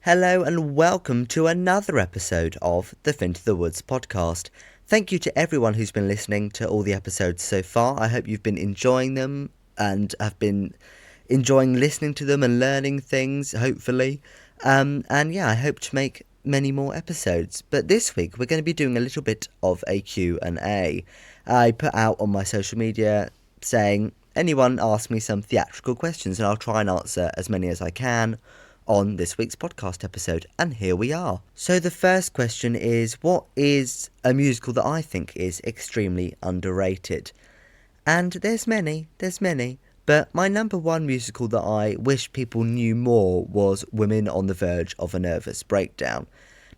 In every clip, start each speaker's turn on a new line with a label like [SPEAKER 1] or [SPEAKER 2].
[SPEAKER 1] Hello and welcome to another episode of the Fin to the Woods podcast. Thank you to everyone who's been listening to all the episodes so far. I hope you've been enjoying them and have been enjoying listening to them and learning things, hopefully. I hope to make many more episodes. But this week we're going to be doing a little bit of a Q&A. I put out on my social media saying, anyone ask me some theatrical questions and I'll try and answer as many as I can on this week's podcast episode, and here we are. So the first question is, what is a musical that I think is extremely underrated? And there's many, but my number one musical that I wish people knew more was Women on the Verge of a Nervous Breakdown.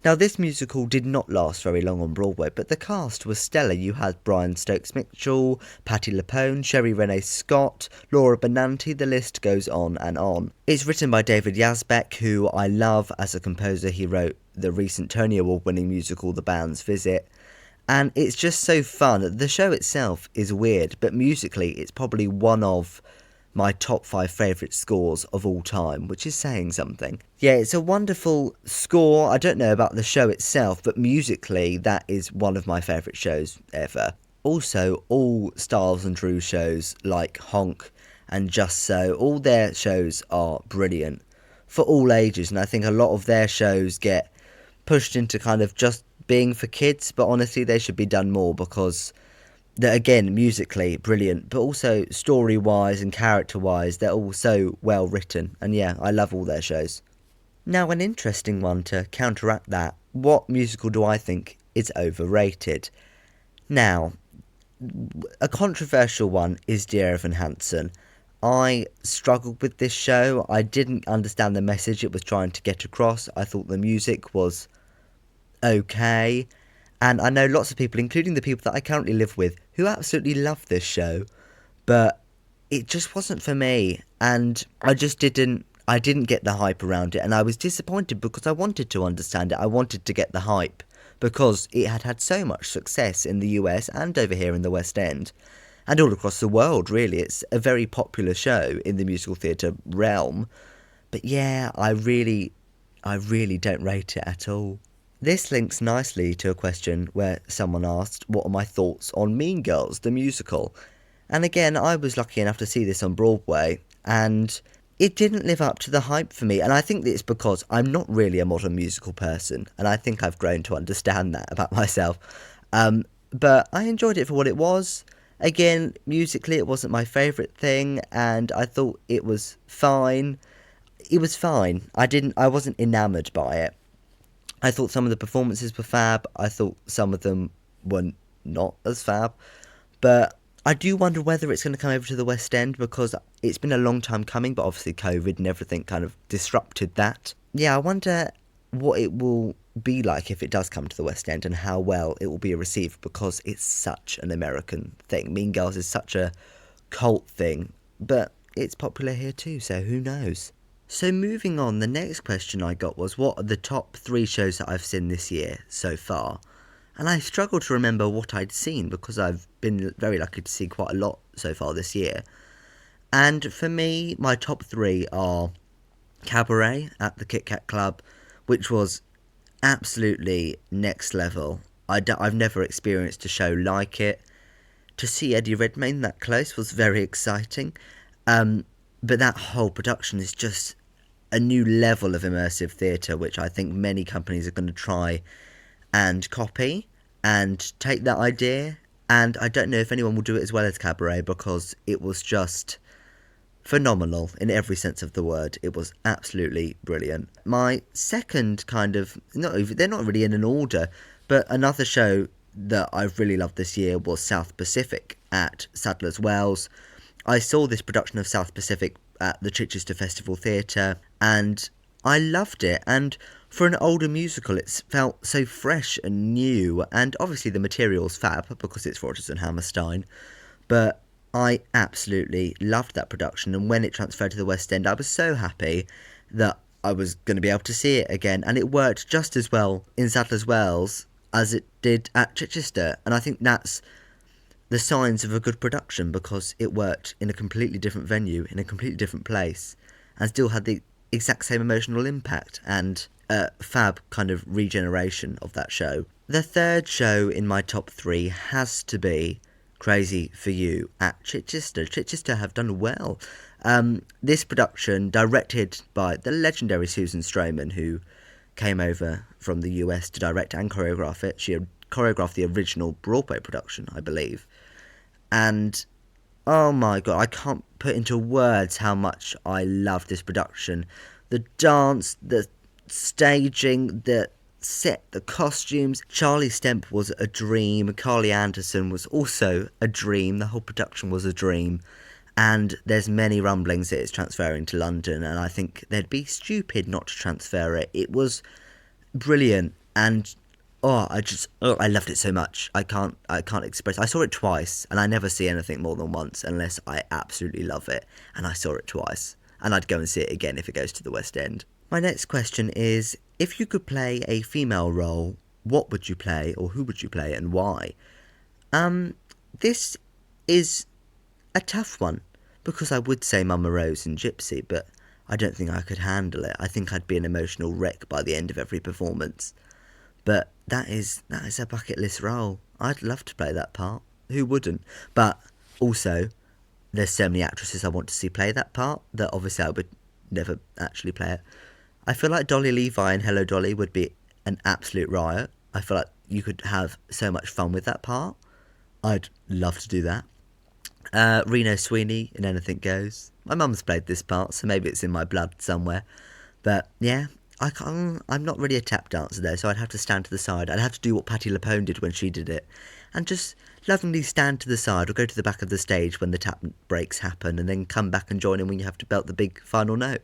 [SPEAKER 1] Now, this musical did not last very long on Broadway, but the cast was stellar. You had Brian Stokes-Mitchell, Patti LuPone, Sherry Renee Scott, Laura Benanti, the list goes on and on. It's written by David Yazbek, who I love as a composer. He wrote the recent Tony Award-winning musical The Band's Visit. And it's just so fun. The show itself is weird, but musically it's probably one of my top 5 favourite scores of all time, which is saying something. Yeah, it's a wonderful score. I don't know about the show itself, but musically that is one of my favourite shows ever. Also, all Stiles and Drew shows like Honk and Just So, all their shows are brilliant for all ages, and I think a lot of their shows get pushed into kind of just being for kids, but honestly they should be done more because they're, again, musically brilliant, but also story-wise and character-wise, they're all so well written. And yeah, I love all their shows. Now, an interesting one to counteract that. What musical do I think is overrated? Now, a controversial one is Dear Evan Hansen. I struggled with this show. I didn't understand the message it was trying to get across. I thought the music was okay. And I know lots of people, including the people that I currently live with, who absolutely love this show, but it just wasn't for me, and I didn't get the hype around it, and I was disappointed because I wanted to understand it. I wanted to get the hype because it had had so much success in the US and over here in the West End, and all across the world, really. It's a very popular show in the musical theatre realm, but yeah, I really don't rate it at all. This links nicely to a question where someone asked, what are my thoughts on Mean Girls, the musical? And again, I was lucky enough to see this on Broadway, and it didn't live up to the hype for me. And I think it's because I'm not really a modern musical person, and I think I've grown to understand that about myself. But I enjoyed it for what it was. Again, musically, it wasn't my favourite thing, and I thought it was fine. It was fine. I wasn't enamoured by it. I thought some of the performances were fab. I thought some of them were not as fab. But I do wonder whether it's going to come over to the West End because it's been a long time coming, but obviously COVID and everything kind of disrupted that. Yeah, I wonder what it will be like if it does come to the West End and how well it will be received because it's such an American thing. Mean Girls is such a cult thing, but it's popular here too, so who knows? So moving on, the next question I got was, what are the top 3 shows that I've seen this year so far? And I struggled to remember what I'd seen because I've been very lucky to see quite a lot so far this year. And for me, my top 3 are Cabaret at the Kit Kat Club, which was absolutely next level. I've never experienced a show like it. To see Eddie Redmayne that close was very exciting. But that whole production is just a new level of immersive theatre, which I think many companies are going to try and copy and take that idea. And I don't know if anyone will do it as well as Cabaret because it was just phenomenal in every sense of the word. It was absolutely brilliant. My second they're not really in an order, but another show that I've really loved this year was South Pacific at Sadler's Wells. I saw this production of South Pacific at the Chichester Festival Theatre, and I loved it. And for an older musical, it felt so fresh and new, and obviously the material's fab because it's Rodgers and Hammerstein, but I absolutely loved that production, and when it transferred to the West End, I was so happy that I was going to be able to see it again, and it worked just as well in Sadler's Wells as it did at Chichester, and I think that's the signs of a good production because it worked in a completely different venue, in a completely different place, and still had the exact same emotional impact. And a fab kind of regeneration of that show. The third show in my top 3 has to be Crazy for You at Chichester. Chichester have done well. This production, directed by the legendary Susan Stroman, who came over from the US to direct and choreograph it. She choreographed the original Broadway production, I believe. And oh my god, I can't put into words how much I love this production. The dance, the staging, the set, the costumes. Charlie Stemp was a dream. Carly Anderson was also a dream. The whole production was a dream. And there's many rumblings that it's transferring to London, and I think they'd be stupid not to transfer it. It was brilliant, and I loved it so much. I can't express. I saw it twice, and I never see anything more than once unless I absolutely love it. And I saw it twice, and I'd go and see it again if it goes to the West End. My next question is, if you could play a female role, what would you play, or who would you play, and why? This is a tough one, because I would say Mama Rose in Gypsy, but I don't think I could handle it. I think I'd be an emotional wreck by the end of every performance. But that is a bucket list role. I'd love to play that part. Who wouldn't? But also, there's so many actresses I want to see play that part that obviously I would never actually play it. I feel like Dolly Levi in Hello Dolly would be an absolute riot. I feel like you could have so much fun with that part. I'd love to do that. Reno Sweeney in Anything Goes. My mum's played this part, so maybe it's in my blood somewhere. But yeah, I'm not really a tap dancer though, so I'd have to stand to the side. I'd have to do what Patti LuPone did when she did it, and just lovingly stand to the side or go to the back of the stage when the tap breaks happen, and then come back and join in when you have to belt the big final note.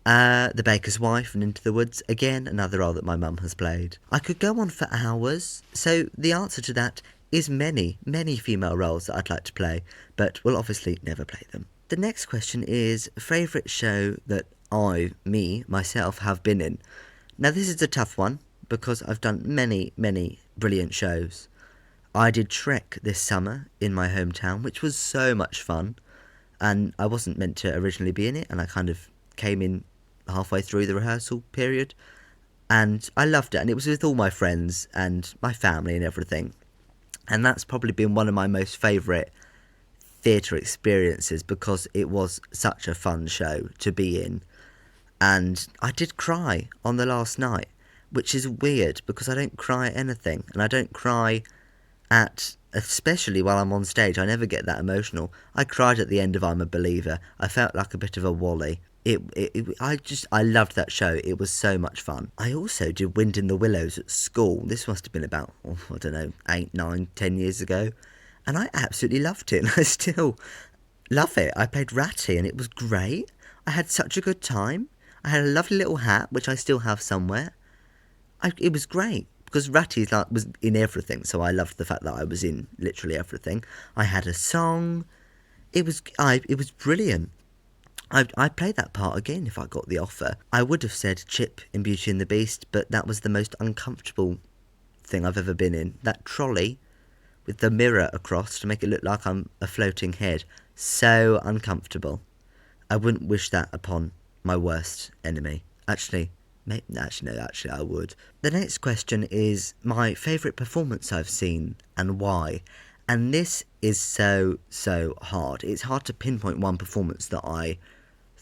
[SPEAKER 1] The Baker's Wife and Into the Woods, again, another role that my mum has played. I could go on for hours, so the answer to that is many, many female roles that I'd like to play, but will obviously never play them. The next question is favourite show that myself, have been in. Now this is a tough one, because I've done many, many brilliant shows. I did Shrek this summer in my hometown, which was so much fun, and I wasn't meant to originally be in it, and I kind of came in halfway through the rehearsal period, and I loved it, and it was with all my friends and my family and everything. And that's probably been one of my most favourite theatre experiences, because it was such a fun show to be in. And I did cry on the last night, which is weird because I don't cry at anything. And I don't cry especially while I'm on stage, I never get that emotional. I cried at the end of I'm a Believer. I felt like a bit of a Wally. I loved that show. It was so much fun. I also did Wind in the Willows at school. This must have been about, 8, 9, 10 years ago. And I absolutely loved it. And I still love it. I played Ratty and it was great. I had such a good time. I had a lovely little hat, which I still have somewhere. It was great because Ratty was in everything. So I loved the fact that I was in literally everything. I had a song. It was brilliant. I'd play that part again if I got the offer. I would have said Chip in Beauty and the Beast, but that was the most uncomfortable thing I've ever been in. That trolley with the mirror across to make it look like I'm a floating head. So uncomfortable. I wouldn't wish that upon my worst enemy. Actually, I would. The next question is my favourite performance I've seen and why. And this is so hard. It's hard to pinpoint one performance that I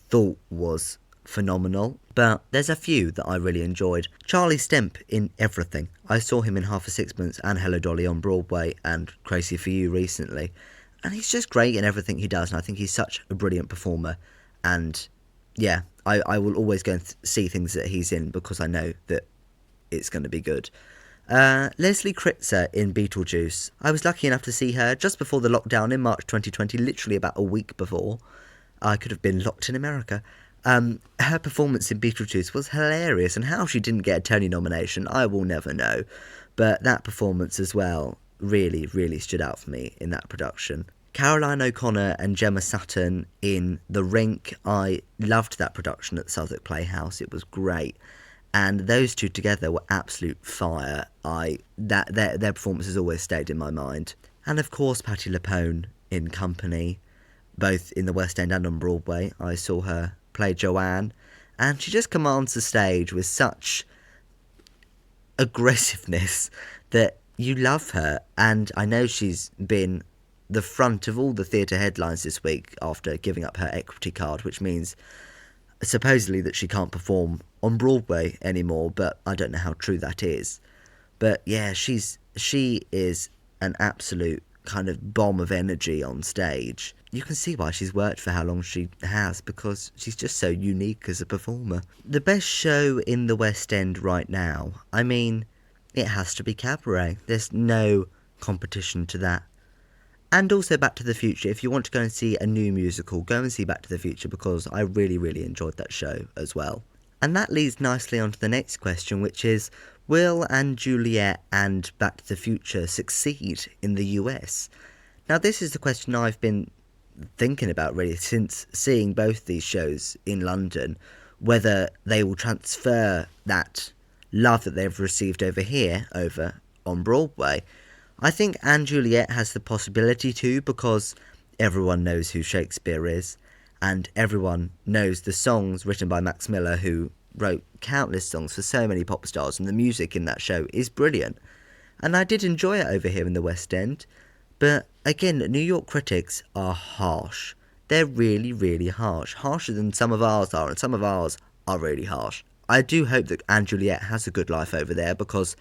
[SPEAKER 1] thought was phenomenal, but there's a few that I really enjoyed. Charlie Stemp in everything. I saw him in Half a Sixpence and Hello Dolly on Broadway and Crazy for You recently, and he's just great in everything he does, and I think he's such a brilliant performer. And yeah, I will always go and see things that he's in because I know that it's going to be good. Leslie Kritzer in Beetlejuice. I was lucky enough to see her just before the lockdown in March 2020, literally about a week before. I could have been locked in America. Her performance in Beetlejuice was hilarious, and how she didn't get a Tony nomination, I will never know. But that performance as well really, really stood out for me in that production. Caroline O'Connor and Gemma Sutton in The Rink. I loved that production at Southwark Playhouse. It was great. And those two together were absolute fire. Their performances always stayed in my mind. And of course, Patti LuPone in Company, both in the West End and on Broadway. I saw her play Joanne, and she just commands the stage with such aggressiveness that you love her. And I know she's been the front of all the theatre headlines this week after giving up her equity card, which means supposedly that she can't perform on Broadway anymore, but I don't know how true that is. But yeah, she is an absolute kind of bomb of energy on stage. You can see why she's worked for how long she has, because she's just so unique as a performer. The best show in the West End right now, I mean, it has to be Cabaret. There's no competition to that. And also Back to the Future. If you want to go and see a new musical, go and see Back to the Future, because I really, really enjoyed that show as well. And that leads nicely on to the next question, which is, will & Juliet and Back to the Future succeed in the US? Now, this is the question I've been thinking about really since seeing both these shows in London, whether they will transfer that love that they've received over here over on Broadway. I think & Juliet has the possibility to, because everyone knows who Shakespeare is, and everyone knows the songs written by Max Miller, who wrote countless songs for so many pop stars, and the music in that show is brilliant. And I did enjoy it over here in the West End, but again, New York critics are harsh. They're really, really harsh. Harsher than some of ours are, and some of ours are really harsh. I do hope that & Juliet has a good life over there, because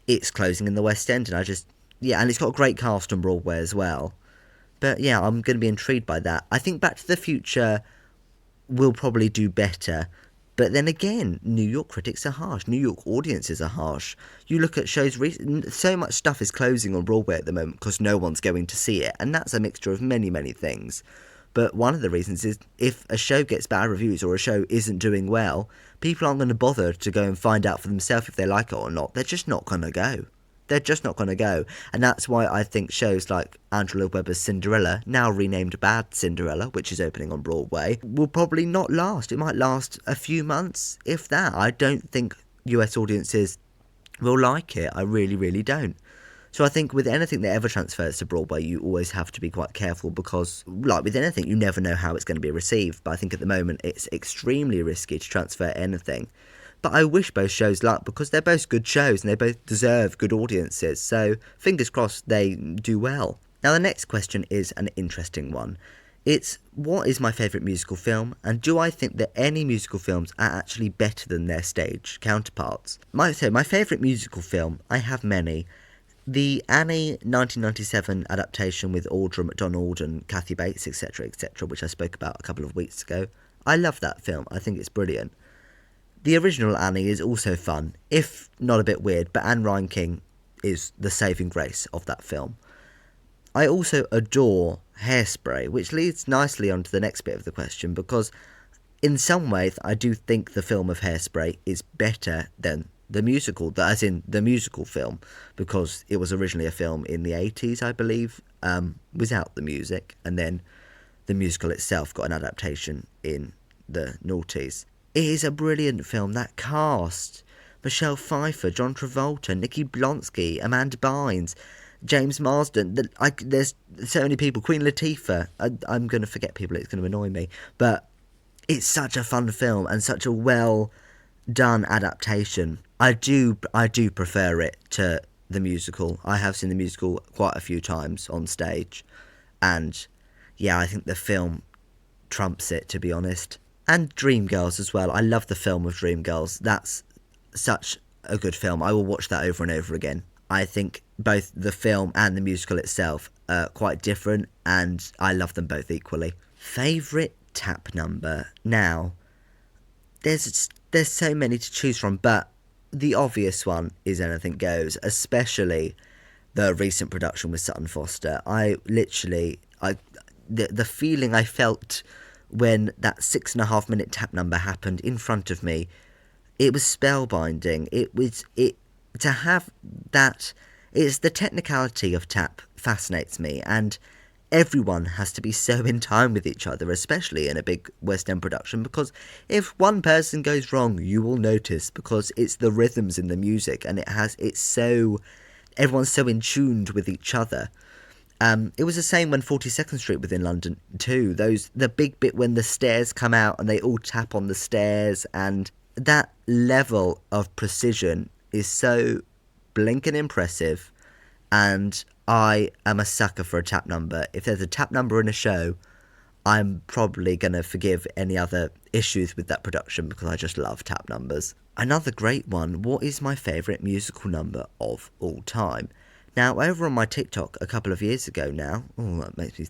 [SPEAKER 1] it's closing in the West End, and and it's got a great cast on Broadway as well. But yeah, I'm going to be intrigued by that. I think Back to the Future will probably do better. But then again, New York critics are harsh. New York audiences are harsh. You look at shows, so much stuff is closing on Broadway at the moment because no one's going to see it. And that's a mixture of many, many things. But one of the reasons is if a show gets bad reviews or a show isn't doing well, people aren't going to bother to go and find out for themselves if they like it or not. They're just not going to go. They're just not going to go. And that's why I think shows like Andrew Lloyd Webber's Cinderella, now renamed Bad Cinderella, which is opening on Broadway, will probably not last. It might last a few months, if that. I don't think US audiences will like it. I really, really don't. So I think with anything that ever transfers to Broadway, you always have to be quite careful, because, like with anything, you never know how it's going to be received. But I think at the moment it's extremely risky to transfer anything. But I wish both shows luck, because they're both good shows and they both deserve good audiences. So fingers crossed they do well. Now the next question is an interesting one. It's, what is my favourite musical film, and do I think that any musical films are actually better than their stage counterparts? My favourite musical film, I have many. The Annie 1997 adaptation with Audra McDonald and Kathy Bates, etc., which I spoke about a couple of weeks ago. I love that film. I think it's brilliant. The original Annie is also fun, if not a bit weird, but Anne Reinking is the saving grace of that film. I also adore Hairspray, which leads nicely onto the next bit of the question, because in some ways I do think the film of Hairspray is better than the musical, as in the musical film, because it was originally a film in the 80s, I believe, without the music, and then the musical itself got an adaptation in the noughties. It is a brilliant film. That cast, Michelle Pfeiffer, John Travolta, Nikki Blonsky, Amanda Bynes, James Marsden, there's so many people, Queen Latifah, I'm going to forget people, it's going to annoy me, but it's such a fun film and such a well done adaptation. I do prefer it to the musical. I have seen the musical quite a few times on stage, and yeah, I think the film trumps it, to be honest. And Dreamgirls as well. I love the film of Dreamgirls. That's such a good film. I will watch that over and over again. I think both the film and the musical itself are quite different, and I love them both equally. Favourite tap number? Now, there's so many to choose from, but the obvious one is Anything Goes, especially the recent production with Sutton Foster. The feeling I felt when that 6.5 minute tap number happened in front of me, it was spellbinding. To have that, it's the technicality of tap fascinates me, and everyone has to be so in time with each other, especially in a big West End production, because if one person goes wrong, you will notice, because it's the rhythms in the music, and everyone's so in tuned with each other. It was the same when 42nd Street was in London too. The big bit when the stairs come out and they all tap on the stairs, and that level of precision is so blinking impressive. And I am a sucker for a tap number. If there's a tap number in a show, I'm probably going to forgive any other issues with that production because I just love tap numbers. Another great one, what is my favourite musical number of all time? Now, over on my TikTok a couple of years ago now, that makes me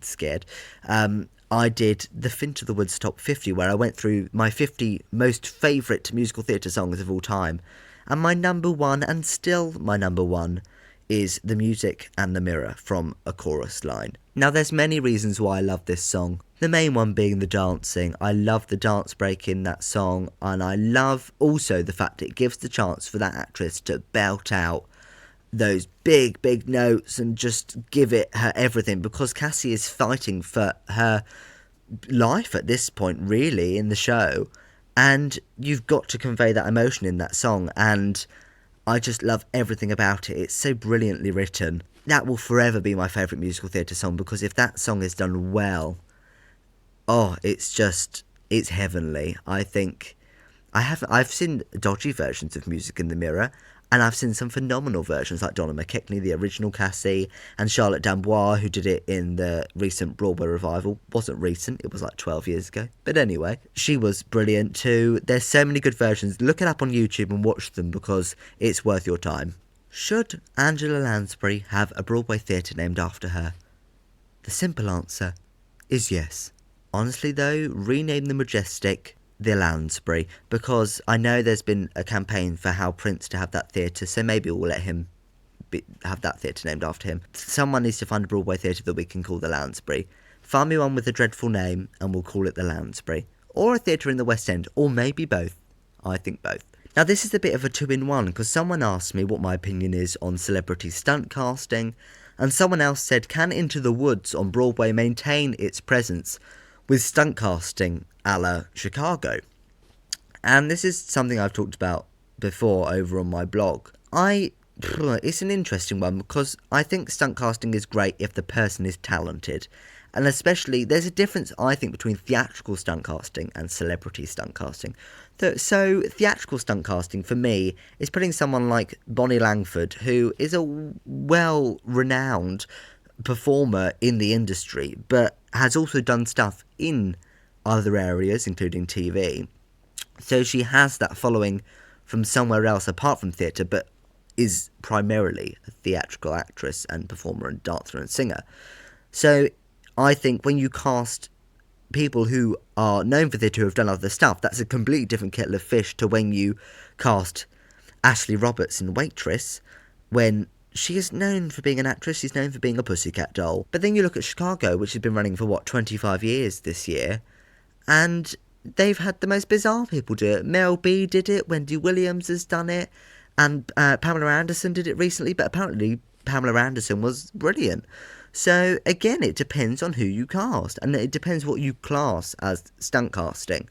[SPEAKER 1] scared, I did the Finn to the Woods Top 50, where I went through my 50 most favourite musical theatre songs of all time. And my number one, and still my number one, is The Music and the Mirror from A Chorus Line. Now, there's many reasons why I love this song. The main one being the dancing. I love the dance break in that song, and I love also the fact it gives the chance for that actress to belt out those big notes and just give it her everything, because Cassie is fighting for her life at this point, really, in the show, and you've got to convey that emotion in that song, and I just love everything about it. It's so brilliantly written. That will forever be my favourite musical theatre song, because if that song is done well, it's heavenly. I think I've seen dodgy versions of Music in the Mirror, and I've seen some phenomenal versions like Donna McKechnie, the original Cassie, and Charlotte Dambois, who did it in the recent Broadway revival. Wasn't recent, it was like 12 years ago. But anyway, she was brilliant too. There's so many good versions. Look it up on YouTube and watch them, because it's worth your time. Should Angela Lansbury have a Broadway theatre named after her? The simple answer is yes. Honestly though, rename the Majestic the Lansbury, because I know there's been a campaign for Hal Prince to have that theatre, so maybe we'll let him have that theatre named after him. Someone needs to find a Broadway theatre that we can call the Lansbury. Find me one with a dreadful name and we'll call it the Lansbury. Or a theatre in the West End, or maybe both. I think both. Now this is a bit of a two-in-one, because someone asked me what my opinion is on celebrity stunt casting, and someone else said, can Into the Woods on Broadway maintain its presence with stunt casting a la Chicago? And this is something I've talked about before over on my blog. It's an interesting one, because I think stunt casting is great if the person is talented. And especially, there's a difference, I think, between theatrical stunt casting and celebrity stunt casting. So theatrical stunt casting, for me, is putting someone like Bonnie Langford, who is a well-renowned performer in the industry, but has also done stuff in other areas, including TV. So she has that following from somewhere else apart from theatre, but is primarily a theatrical actress and performer and dancer and singer. So I think when you cast people who are known for theatre who have done other stuff, that's a completely different kettle of fish to when you cast Ashley Roberts in Waitress, when she is known for being an actress, she's known for being a pussycat doll. But then you look at Chicago, which has been running for, 25 years this year, and they've had the most bizarre people do it. Mel B did it, Wendy Williams has done it, and Pamela Anderson did it recently, but apparently Pamela Anderson was brilliant. So again, it depends on who you cast, and it depends what you class as stunt casting.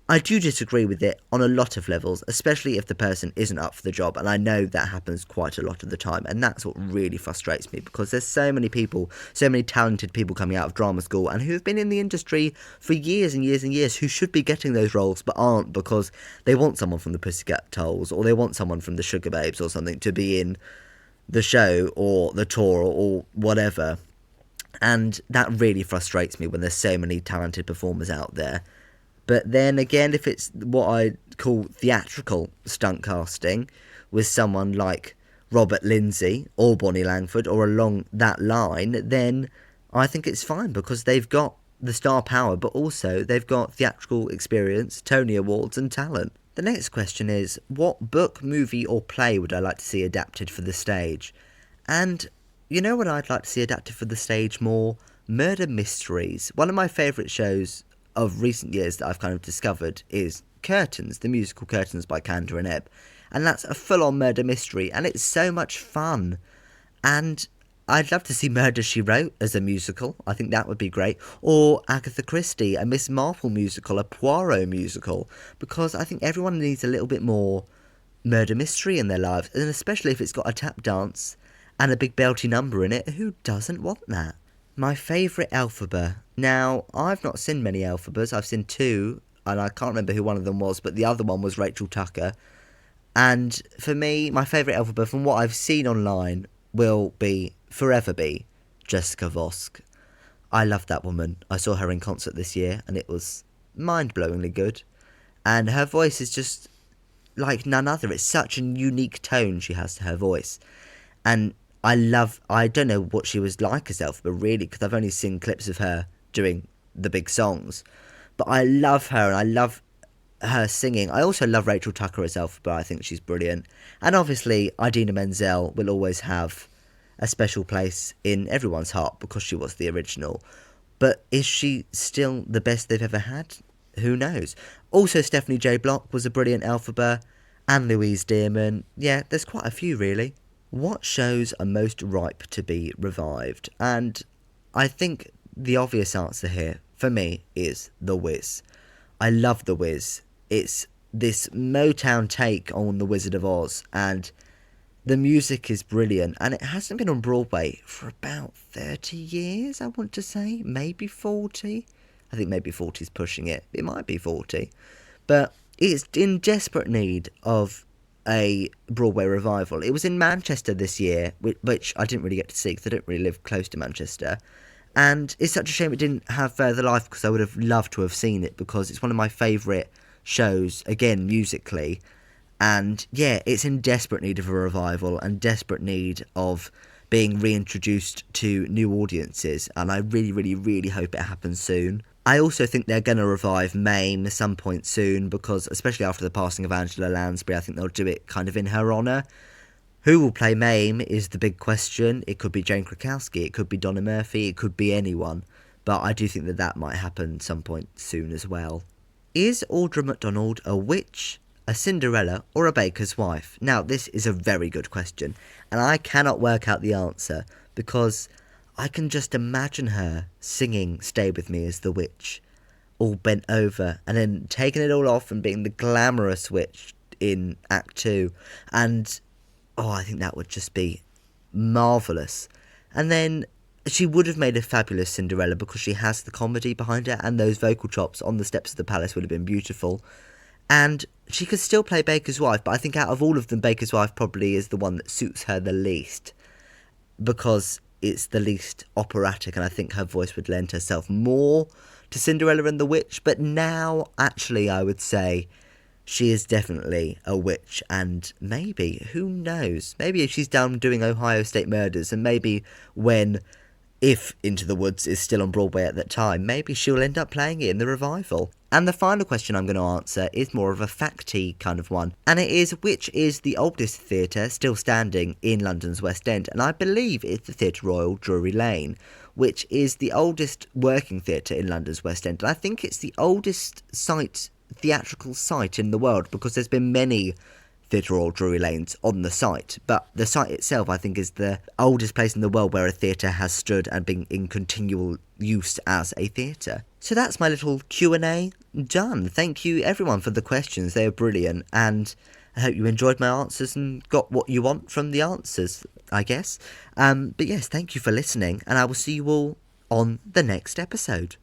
[SPEAKER 1] I do disagree with it on a lot of levels, especially if the person isn't up for the job, and I know that happens quite a lot of the time, and that's what really frustrates me, because there's so many people, so many talented people coming out of drama school and who have been in the industry for years and years and years, who should be getting those roles but aren't, because they want someone from the Pussycat Dolls, or they want someone from the Sugar Babes or something to be in the show or the tour or whatever. And that really frustrates me when there's so many talented performers out there. But then again, if it's what I call theatrical stunt casting with someone like Robert Lindsay or Bonnie Langford or along that line, then I think it's fine, because they've got the star power, but also they've got theatrical experience, Tony Awards and talent. The next question is, what book, movie or play would I like to see adapted for the stage? And you know what I'd like to see adapted for the stage more? Murder mysteries. One of my favourite shows of recent years that I've kind of discovered is Curtains, the musical Curtains by Kander and Ebb. And that's a full-on murder mystery, and it's so much fun. And I'd love to see Murder, She Wrote as a musical. I think that would be great. Or Agatha Christie, a Miss Marple musical, a Poirot musical. Because I think everyone needs a little bit more murder mystery in their lives, and especially if it's got a tap dance and a big belty number in it. Who doesn't want that? My favourite Elphaba. Now, I've not seen many Elphabas. I've seen two, and I can't remember who one of them was, but the other one was Rachel Tucker. And for me, my favourite Elphaba, from what I've seen online, will forever be Jessica Vosk. I love that woman. I saw her in concert this year, and it was mind-blowingly good. And her voice is just like none other. It's such a unique tone she has to her voice. And I don't know what she was like herself, but really, because I've only seen clips of her doing the big songs. But I love her, and I love her singing. I also love Rachel Tucker herself, but I think she's brilliant. And obviously, Idina Menzel will always have a special place in everyone's heart because she was the original. But is she still the best they've ever had? Who knows? Also, Stephanie J. Block was a brilliant Elphaba, and Louise Dearman. Yeah, there's quite a few, really. What shows are most ripe to be revived? And I think the obvious answer here, for me, is The Wiz. I love The Wiz. It's this Motown take on The Wizard of Oz, and the music is brilliant, and it hasn't been on Broadway for about 30 years, I want to say. Maybe 40. I think maybe 40 is pushing it. It might be 40. But it's in desperate need of a Broadway revival. It was in Manchester this year, which I didn't really get to see because I don't really live close to Manchester. And it's such a shame it didn't have further life because I would have loved to have seen it because it's one of my favourite shows, again, musically. And yeah, it's in desperate need of a revival and desperate need of being reintroduced to new audiences. And I really, really, really hope it happens soon. I also think they're going to revive Maine at some point soon because, especially after the passing of Angela Lansbury, I think they'll do it kind of in her honour. Who will play Mame is the big question. It could be Jane Krakowski, it could be Donna Murphy, it could be anyone. But I do think that might happen some point soon as well. Is Audra McDonald a witch, a Cinderella, or a baker's wife? Now, this is a very good question, and I cannot work out the answer because I can just imagine her singing Stay With Me as the witch, all bent over, and then taking it all off and being the glamorous witch in Act 2. And, I think that would just be marvellous. And then she would have made a fabulous Cinderella because she has the comedy behind her, and those vocal chops on the steps of the palace would have been beautiful. And she could still play Baker's wife, but I think out of all of them, Baker's wife probably is the one that suits her the least because it's the least operatic, and I think her voice would lend herself more to Cinderella and the Witch. But now, actually, I would say she is definitely a witch, and maybe, who knows, maybe if she's done doing Ohio State Murders, and maybe if Into the Woods is still on Broadway at that time, maybe she'll end up playing it in the revival. And the final question I'm going to answer is more of a facty kind of one, and it is, which is the oldest theatre still standing in London's West End? And I believe it's the Theatre Royal, Drury Lane, which is the oldest working theatre in London's West End. And I think it's the oldest theatrical site in the world, because there's been many Theatre Royal Drury Lanes on the site, but the site itself I think is the oldest place in the world where a theatre has stood and been in continual use as a theatre. So that's my little Q&A done. Thank you everyone for the questions, they were brilliant, and I hope you enjoyed my answers and got what you want from the answers, I guess. But yes, thank you for listening, and I will see you all on the next episode.